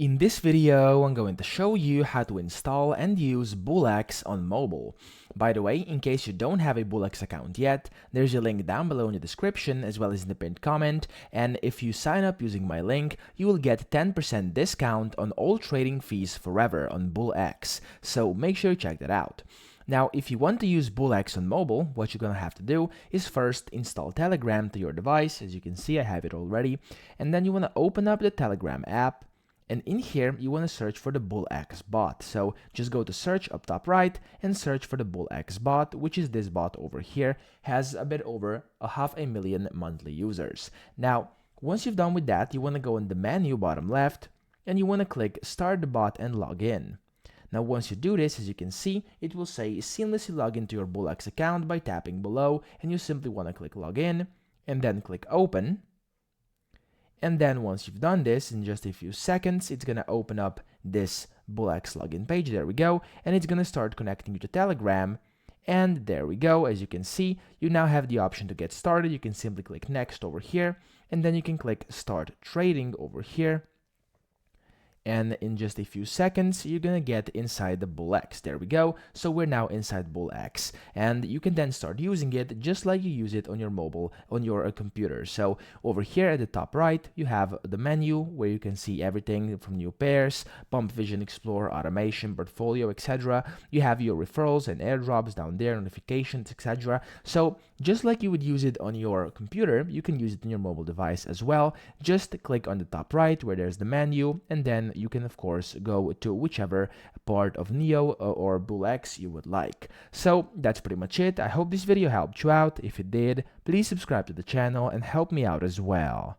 In this video, I'm going to show you how to install and use BullX on mobile. By the way, in case you don't have a BullX account yet, there's a link down below in the description as well as in the pinned comment, and if you sign up using my link, you will get 10% discount on all trading fees forever on BullX, so make sure you check that out. Now, if you want to use BullX on mobile, what you're going to have to do is first install Telegram to your device. As you can see, I have it already, and then you want to open up the Telegram app. And in here, you want to search for the BullX bot. So just go to search up top right and search for the BullX bot, which is this bot over here, has a bit over 500,000 monthly users. Now, once you've done with that, you want to go in the menu bottom left and you want to click start the bot and log in. Now, once you do this, as you can see, it will say seamlessly log into your BullX account by tapping below, and you simply want to click login and then click open. And then once you've done this, in just a few seconds, it's going to open up this BullX login page. There we go. And it's going to start connecting you to Telegram. And there we go. As you can see, you now have the option to get started. You can simply click next over here. And then you can click start trading over here. And in just a few seconds, you're gonna get inside the BullX. There we go. So we're now inside BullX, and you can then start using it just like you use it on your mobile, on your computer. So over here at the top right, you have the menu where you can see everything from new pairs, Pump Vision Explorer, automation, portfolio, etc. You have your referrals and airdrops down there, notifications, etc. So just like you would use it on your computer, you can use it on your mobile device as well. Just click on the top right where there's the menu, and then you can of course go to whichever part of Neo or BullX you would like. So that's pretty much it. I hope this video helped you out. If it did, please subscribe to the channel and help me out as well.